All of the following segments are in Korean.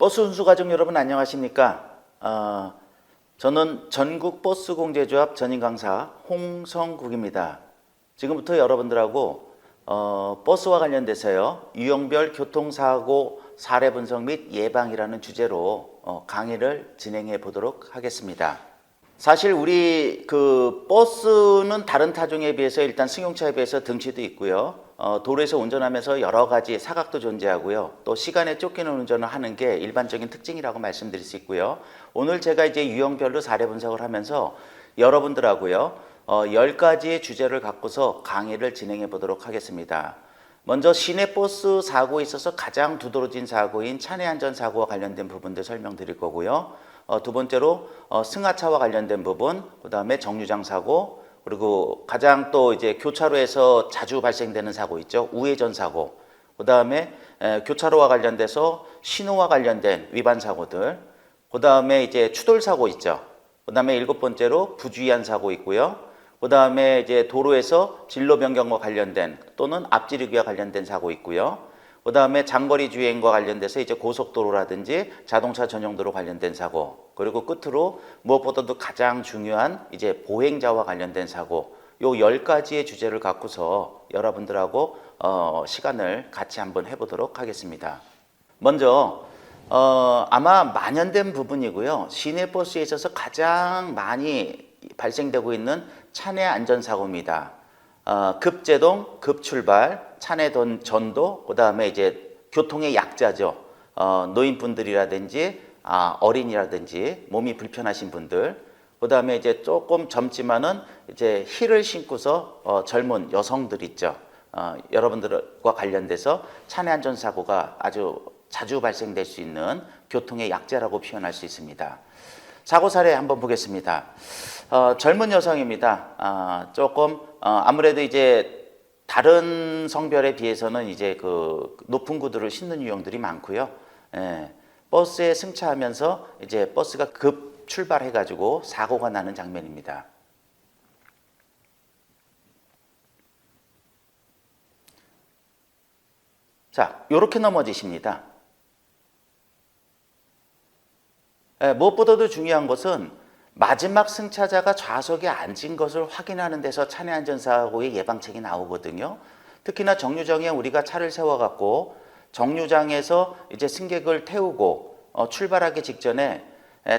버스 운수 가족 여러분 안녕하십니까? 저는 전국 버스 공제조합 전임 강사 홍성국입니다. 지금부터 여러분들하고 버스와 관련돼서요 유형별 교통사고 사례 분석 및 예방이라는 주제로 강의를 진행해 보도록 하겠습니다. 사실 우리 버스는 다른 타종에 비해서 일단 승용차에 비해서 등치도 있고요. 도로에서 운전하면서 여러 가지 사각도 존재하고요. 또 시간에 쫓기는 운전을 하는 게 일반적인 특징이라고 말씀드릴 수 있고요. 오늘 제가 이제 유형별로 사례 분석을 하면서 여러분들하고요 10가지의 주제를 갖고서 강의를 진행해 보도록 하겠습니다. 먼저 시내버스 사고에 있어서 가장 두드러진 사고인 차내 안전 사고와 관련된 부분들 설명드릴 거고요. 두 번째로 승하차와 관련된 부분, 그 다음에 정류장 사고, 그리고 가장 또 이제 교차로에서 자주 발생되는 사고 있죠. 우회전 사고. 그 다음에 교차로와 관련돼서 신호와 관련된 위반 사고들. 그 다음에 이제 추돌 사고 있죠. 그 다음에 7번째로 부주의한 사고 있고요. 그 다음에 이제 도로에서 진로 변경과 관련된 또는 앞지르기와 관련된 사고 있고요. 그 다음에 장거리 주행과 관련돼서 이제 고속도로라든지 자동차 전용도로 관련된 사고, 그리고 끝으로 무엇보다도 가장 중요한 이제 보행자와 관련된 사고, 요 10가지의 주제를 갖고서 여러분들하고 시간을 같이 한번 해보도록 하겠습니다. 먼저 아마 만연된 부분이고요. 시내버스에 있어서 가장 많이 발생되고 있는 차내 안전사고입니다. 급제동, 급출발, 차내 전도, 그 다음에 이제 교통의 약자죠. 노인분들이라든지 어린이라든지 몸이 불편하신 분들, 그 다음에 이제 조금 젊지만은 이제 힐을 신고서 젊은 여성들 있죠. 여러분들과 관련돼서 차내 안전사고가 아주 자주 발생될 수 있는 교통의 약자라고 표현할 수 있습니다. 사고 사례 한번 보겠습니다. 젊은 여성입니다. 조금 아무래도 이제 다른 성별에 비해서는 이제 높은 구두를 신는 유형들이 많고요. 버스에 승차하면서 이제 버스가 급 출발해가지고 사고가 나는 장면입니다. 자, 요렇게 넘어지십니다. 무엇보다도 중요한 것은 마지막 승차자가 좌석에 앉은 것을 확인하는 데서 차내 안전사고의 예방책이 나오거든요. 특히나 정류장에 우리가 차를 세워갖고 정류장에서 이제 승객을 태우고 출발하기 직전에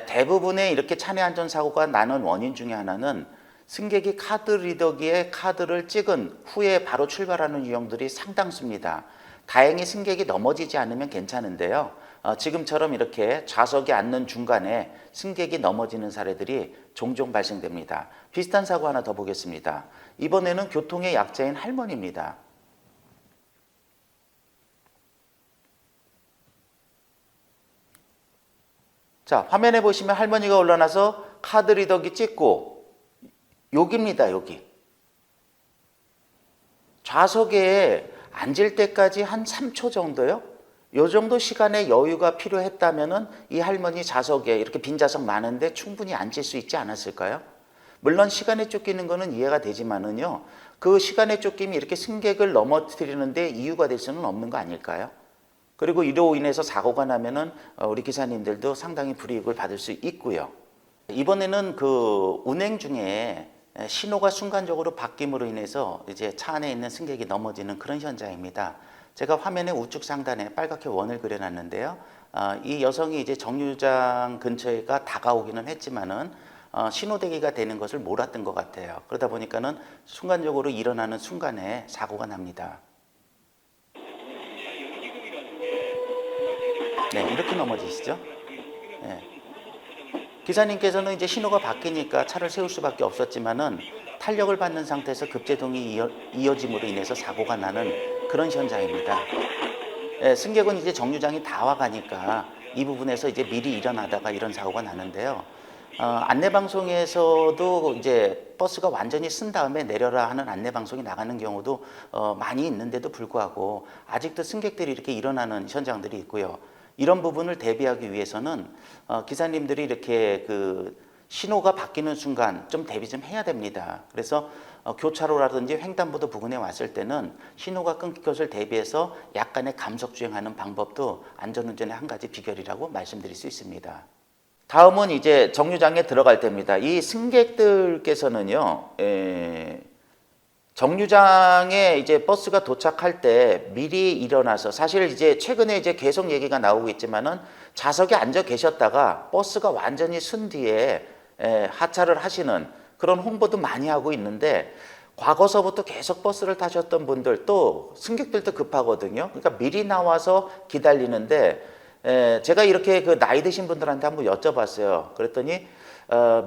대부분의 이렇게 차내 안전사고가 나는 원인 중에 하나는 승객이 카드 리더기에 카드를 찍은 후에 바로 출발하는 유형들이 상당수입니다. 다행히 승객이 넘어지지 않으면 괜찮은데요. 지금처럼 이렇게 좌석에 앉는 중간에 승객이 넘어지는 사례들이 종종 발생됩니다. 비슷한 사고 하나 더 보겠습니다. 이번에는 교통의 약자인 할머니입니다. 자, 화면에 보시면 할머니가 올라나서 카드 리더기 찍고 여기입니다. 여기. 좌석에 앉을 때까지 한 3초 정도요. 요 정도 시간의 여유가 필요했다면은 이 할머니 좌석에 이렇게 빈 좌석 많은데 충분히 앉을 수 있지 않았을까요? 물론 시간에 쫓기는 거는 이해가 되지만은요. 그 시간에 쫓김이 이렇게 승객을 넘어뜨리는데 이유가 될 수는 없는 거 아닐까요? 그리고 이로 인해서 사고가 나면은 우리 기사님들도 상당히 불이익을 받을 수 있고요. 이번에는 운행 중에 신호가 순간적으로 바뀜으로 인해서 이제 차 안에 있는 승객이 넘어지는 그런 현장입니다. 제가 화면에 우측 상단에 빨갛게 원을 그려놨는데요. 이 여성이 이제 정류장 근처에가 다가오기는 했지만은 신호대기가 되는 것을 몰랐던 것 같아요. 그러다 보니까는 순간적으로 일어나는 순간에 사고가 납니다. 네, 이렇게 넘어지시죠. 네. 기사님께서는 이제 신호가 바뀌니까 차를 세울 수밖에 없었지만은 탄력을 받는 상태에서 급제동이 이어짐으로 인해서 사고가 나는 그런 현장입니다. 승객은 이제 정류장이 다 와가니까 이 부분에서 이제 미리 일어나다가 이런 사고가 나는데요. 안내방송에서도 이제 버스가 완전히 쓴 다음에 내려라 하는 안내방송이 나가는 경우도 많이 있는데도 불구하고 아직도 승객들이 이렇게 일어나는 현장들이 있고요. 이런 부분을 대비하기 위해서는 기사님들이 이렇게 신호가 바뀌는 순간 좀 대비 좀 해야 됩니다. 그래서 교차로라든지 횡단보도 부근에 왔을 때는 신호가 끊길 것을 대비해서 약간의 감속 주행하는 방법도 안전운전의 한 가지 비결이라고 말씀드릴 수 있습니다. 다음은 이제 정류장에 들어갈 때입니다. 이 승객들께서는요, 정류장에 이제 버스가 도착할 때 미리 일어나서, 사실 이제 최근에 이제 계속 얘기가 나오고 있지만은 좌석에 앉아 계셨다가 버스가 완전히 쓴 뒤에 하차를 하시는 그런 홍보도 많이 하고 있는데, 과거서부터 계속 버스를 타셨던 분들, 또 승객들도 급하거든요. 그러니까 미리 나와서 기다리는데, 제가 이렇게 그 나이 드신 분들한테 한번 여쭤봤어요. 그랬더니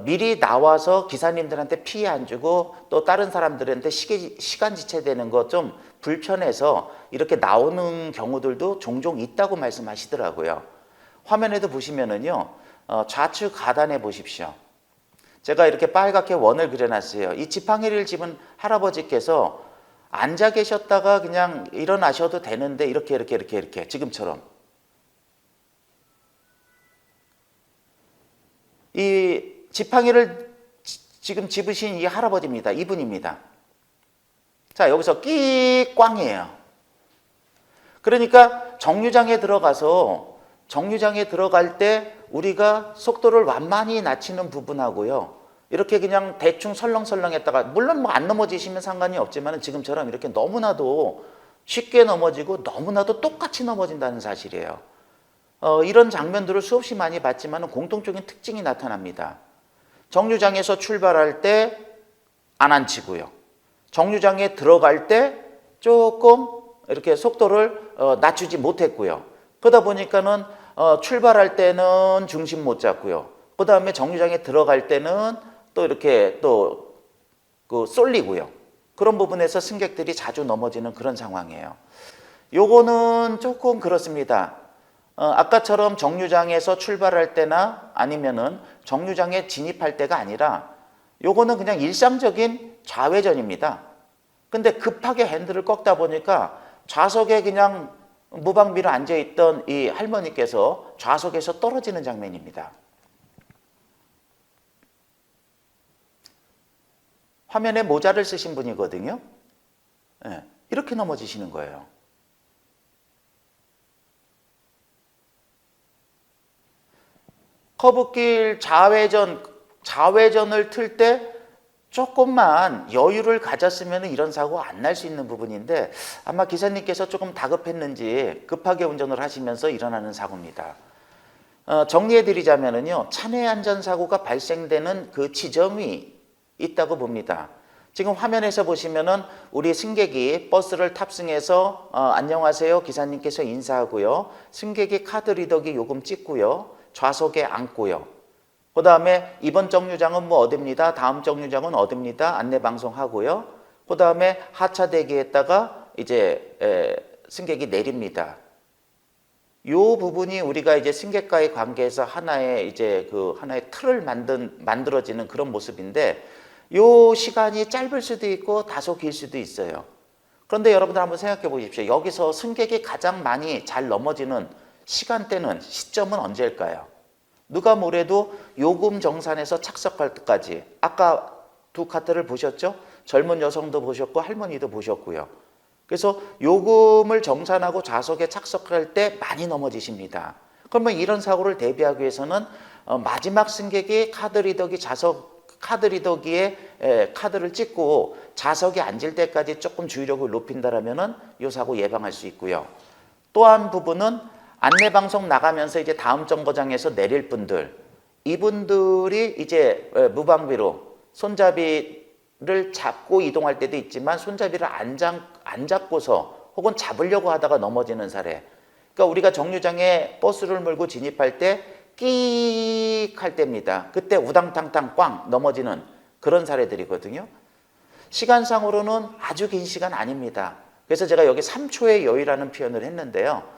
미리 나와서 기사님들한테 피해 안 주고 또 다른 사람들한테 시간 지체되는 거 좀 불편해서 이렇게 나오는 경우들도 종종 있다고 말씀하시더라고요. 화면에도 보시면은요, 좌측 하단에 보십시오. 제가 이렇게 빨갛게 원을 그려놨어요. 이 지팡이를 집은 할아버지께서 앉아 계셨다가 그냥 일어나셔도 되는데 이렇게 지금처럼 이 지팡이를 지금 집으신 이 할아버지입니다. 이분입니다. 자, 여기서 끼꽝이에요. 그러니까 정류장에 들어갈 때 우리가 속도를 완만히 낮추는 부분하고요, 이렇게 그냥 대충 설렁설렁 했다가, 물론 뭐 안 넘어지시면 상관이 없지만 지금처럼 이렇게 너무나도 쉽게 넘어지고 너무나도 똑같이 넘어진다는 사실이에요. 이런 장면들을 수없이 많이 봤지만 공통적인 특징이 나타납니다. 정류장에서 출발할 때 안 앉히고요, 정류장에 들어갈 때 조금 이렇게 속도를 낮추지 못했고요. 그러다 보니까는 출발할 때는 중심 못 잡고요, 그 다음에 정류장에 들어갈 때는 또 이렇게 그 쏠리고요. 그런 부분에서 승객들이 자주 넘어지는 그런 상황이에요. 요거는 조금 그렇습니다. 아까처럼 정류장에서 출발할 때나 아니면은 정류장에 진입할 때가 아니라, 요거는 그냥 일상적인 좌회전입니다. 근데 급하게 핸들을 꺾다 보니까 좌석에 그냥 무방비로 앉아있던 이 할머니께서 좌석에서 떨어지는 장면입니다. 화면에 모자를 쓰신 분이거든요. 이렇게 넘어지시는 거예요. 커브길 좌회전을 틀 때 조금만 여유를 가졌으면 이런 사고 안 날 수 있는 부분인데, 아마 기사님께서 조금 다급했는지 급하게 운전을 하시면서 일어나는 사고입니다. 정리해 드리자면요, 차내 안전사고가 발생되는 그 지점이 있다고 봅니다. 지금 화면에서 보시면은 우리 승객이 버스를 탑승해서 안녕하세요 기사님께서 인사하고요, 승객이 카드 리더기 요금 찍고요, 좌석에 앉고요, 그 다음에 이번 정류장은 뭐 어딥니다, 다음 정류장은 어딥니다 안내 방송하고요, 그 다음에 하차 대기했다가 이제 승객이 내립니다. 요 부분이 우리가 이제 승객과의 관계에서 하나의 틀을 만들어지는 그런 모습인데, 요 시간이 짧을 수도 있고 다소 길 수도 있어요. 그런데 여러분들 한번 생각해 보십시오. 여기서 승객이 가장 많이 잘 넘어지는 시간대는, 시점은 언제일까요? 누가 뭐래도 요금 정산에서 착석할 때까지. 아까 두 카트를 보셨죠? 젊은 여성도 보셨고 할머니도 보셨고요. 그래서 요금을 정산하고 좌석에 착석할 때 많이 넘어지십니다. 그러면 이런 사고를 대비하기 위해서는 마지막 승객이 카드 리더기에 카드를 찍고 좌석에 앉을 때까지 조금 주의력을 높인다라면은 이 사고 예방할 수 있고요. 또 한 부분은 안내 방송 나가면서 이제 다음 정거장에서 내릴 분들, 이분들이 이제 무방비로 손잡이를 잡고 이동할 때도 있지만 손잡이를 안 잡고서 혹은 잡으려고 하다가 넘어지는 사례. 그러니까 우리가 정류장에 버스를 몰고 진입할 때 끼익 할 때입니다. 그때 우당탕탕 꽝 넘어지는 그런 사례들이거든요. 시간상으로는 아주 긴 시간 아닙니다. 그래서 제가 여기 3초의 여유라는 표현을 했는데요.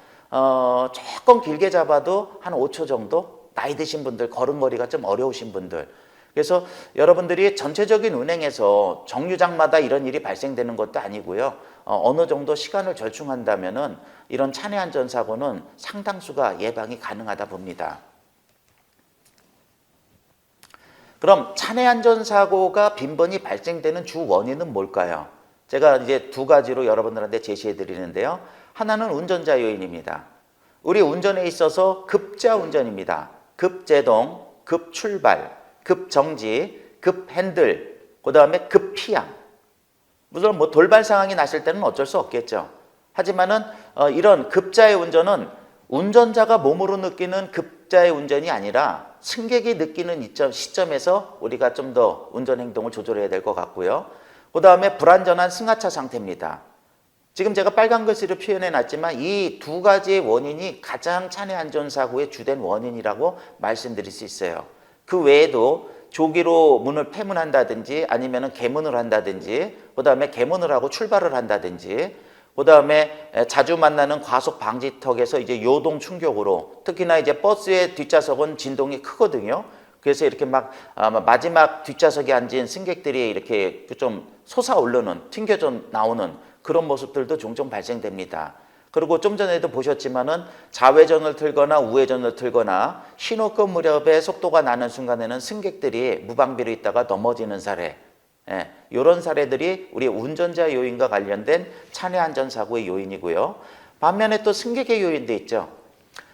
조금 길게 잡아도 한 5초 정도, 나이 드신 분들, 걸음걸이가 좀 어려우신 분들. 그래서 여러분들이 전체적인 운행에서 정류장마다 이런 일이 발생되는 것도 아니고요. 어느 정도 시간을 절충한다면은 이런 차내 안전사고는 상당수가 예방이 가능하다 봅니다. 그럼 차내 안전사고가 빈번히 발생되는 주 원인은 뭘까요? 제가 이제 두 가지로 여러분들한테 제시해 드리는데요. 하나는 운전자 요인입니다. 우리 운전에 있어서 급자 운전입니다. 급제동, 급출발, 급정지, 급핸들, 그 다음에 급피양. 물론 뭐 돌발 상황이 났을 때는 어쩔 수 없겠죠. 하지만은 이런 급자의 운전은 운전자가 몸으로 느끼는 급자의 운전이 아니라 승객이 느끼는 시점에서 우리가 좀 더 운전 행동을 조절해야 될 것 같고요. 그 다음에 불안전한 승하차 상태입니다. 지금 제가 빨간 글씨로 표현해 놨지만 이 두 가지의 원인이 가장 차내 안전사고의 주된 원인이라고 말씀드릴 수 있어요. 그 외에도 조기로 문을 폐문한다든지 아니면 개문을 한다든지 그 다음에 개문을 하고 출발을 한다든지 그 다음에 자주 만나는 과속 방지턱에서 이제 요동 충격으로 특히나 이제 버스의 뒷좌석은 진동이 크거든요. 그래서 이렇게 막 마지막 뒷좌석에 앉은 승객들이 이렇게 좀 솟아오르는 튕겨져 나오는 그런 모습들도 종종 발생됩니다. 그리고 좀 전에도 보셨지만은 좌회전을 틀거나 우회전을 틀거나 신호급 무렵에 속도가 나는 순간에는 승객들이 무방비로 있다가 넘어지는 사례, 이런 사례들이 우리 운전자 요인과 관련된 차내 안전사고의 요인이고요. 반면에 또 승객의 요인도 있죠.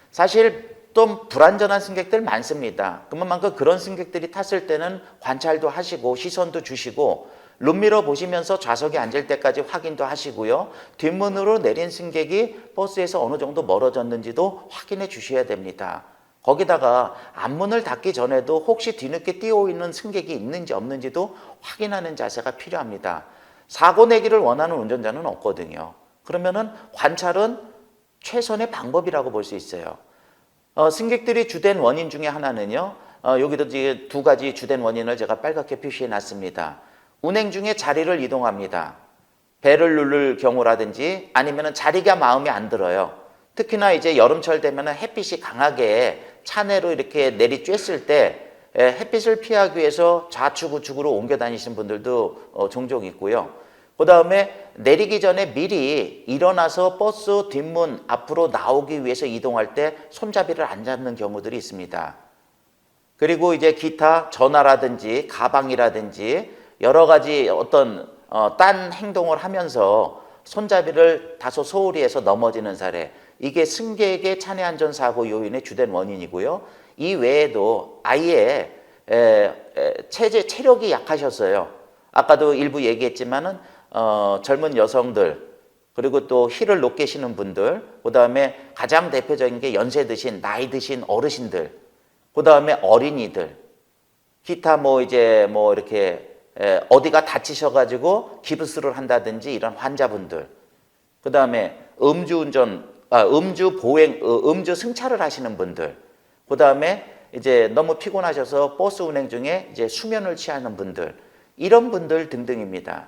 사실 또 불안전한 승객들 많습니다. 그만큼 그런 승객들이 탔을 때는 관찰도 하시고 시선도 주시고 룸미러 보시면서 좌석에 앉을 때까지 확인도 하시고요. 뒷문으로 내린 승객이 버스에서 어느 정도 멀어졌는지도 확인해 주셔야 됩니다. 거기다가 앞문을 닫기 전에도 혹시 뒤늦게 뛰어있는 승객이 있는지 없는지도 확인하는 자세가 필요합니다. 사고 내기를 원하는 운전자는 없거든요. 그러면은 관찰은 최선의 방법이라고 볼 수 있어요. 승객들이 주된 원인 중에 하나는요. 여기도 이제 두 가지 주된 원인을 제가 빨갛게 표시해 놨습니다. 운행 중에 자리를 이동합니다. 배를 누를 경우라든지 아니면 자리가 마음에 안 들어요. 특히나 이제 여름철 되면 햇빛이 강하게 차내로 이렇게 내리쬐을 때 햇빛을 피하기 위해서 좌측 우측으로 옮겨 다니시는 분들도 종종 있고요. 그 다음에 내리기 전에 미리 일어나서 버스 뒷문 앞으로 나오기 위해서 이동할 때 손잡이를 안 잡는 경우들이 있습니다. 그리고 이제 기타 전화라든지 가방이라든지 여러 가지 어떤 딴 행동을 하면서 손잡이를 다소 소홀히 해서 넘어지는 사례, 이게 승객의 차내 안전사고 요인의 주된 원인이고요. 이 외에도 아예 체력이 약하셨어요. 아까도 일부 얘기했지만은 젊은 여성들 그리고 또 힐을 높게 신는 분들, 그 다음에 가장 대표적인 게 연세 드신 나이 드신 어르신들, 그 다음에 어린이들, 기타 뭐 이제 뭐 이렇게 어디가 다치셔가지고 기부스를 한다든지 이런 환자분들, 그 다음에 음주 보행, 음주 승차를 하시는 분들, 그 다음에 이제 너무 피곤하셔서 버스 운행 중에 이제 수면을 취하는 분들, 이런 분들 등등입니다.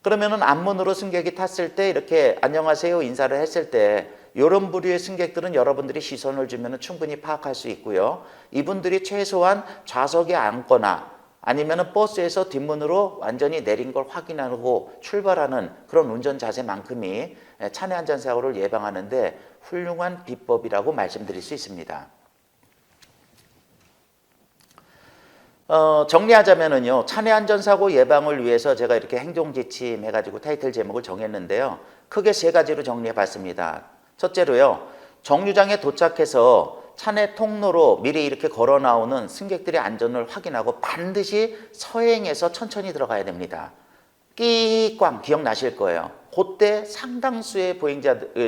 그러면은 앞문으로 승객이 탔을 때 이렇게 안녕하세요 인사를 했을 때 이런 부류의 승객들은 여러분들이 시선을 주면 충분히 파악할 수 있고요. 이분들이 최소한 좌석에 앉거나 아니면 버스에서 뒷문으로 완전히 내린 걸 확인하고 출발하는 그런 운전 자세만큼이 차내 안전사고를 예방하는데 훌륭한 비법이라고 말씀드릴 수 있습니다. 정리하자면은요, 차내 안전사고 예방을 위해서 제가 이렇게 행동지침 해가지고 타이틀 제목을 정했는데요. 크게 세 가지로 정리해 봤습니다. 첫째로요, 정류장에 도착해서 차내 통로로 미리 이렇게 걸어 나오는 승객들의 안전을 확인하고 반드시 서행해서 천천히 들어가야 됩니다. 끼꽝 기억나실 거예요. 그때 상당수의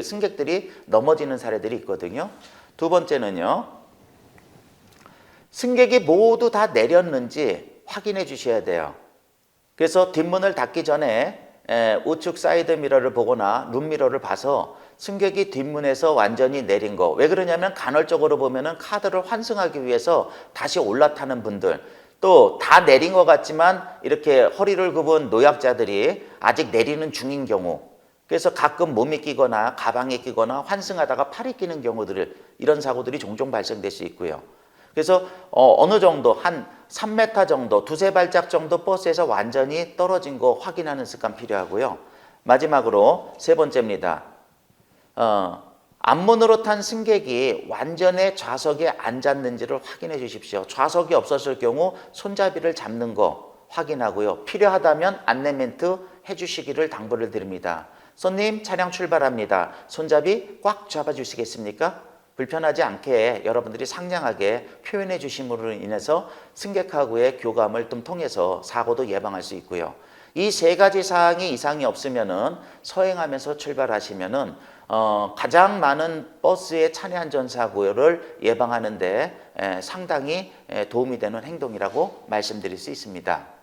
승객들이 넘어지는 사례들이 있거든요. 두 번째는요, 승객이 모두 다 내렸는지 확인해 주셔야 돼요. 그래서 뒷문을 닫기 전에 우측 사이드 미러를 보거나 룸미러를 봐서 승객이 뒷문에서 완전히 내린 거. 왜 그러냐면 간헐적으로 보면은 카드를 환승하기 위해서 다시 올라타는 분들, 또 다 내린 것 같지만 이렇게 허리를 굽은 노약자들이 아직 내리는 중인 경우, 그래서 가끔 몸이 끼거나 가방에 끼거나 환승하다가 팔이 끼는 경우들을, 이런 사고들이 종종 발생될 수 있고요. 그래서 어느 정도 한 3m 정도, 두세 발짝 정도 버스에서 완전히 떨어진 거 확인하는 습관 필요하고요. 마지막으로 세 번째입니다. 앞문으로 탄 승객이 완전히 좌석에 앉았는지를 확인해 주십시오. 좌석이 없었을 경우 손잡이를 잡는 거 확인하고요. 필요하다면 안내 멘트 해주시기를 당부를 드립니다. 손님, 차량 출발합니다. 손잡이 꽉 잡아주시겠습니까? 불편하지 않게 여러분들이 상냥하게 표현해 주심으로 인해서 승객하고의 교감을 좀 통해서 사고도 예방할 수 있고요. 이 세 가지 사항이 이상이 없으면은 서행하면서 출발하시면은 가장 많은 버스의 차내 안전사고를 예방하는 데 상당히 도움이 되는 행동이라고 말씀드릴 수 있습니다.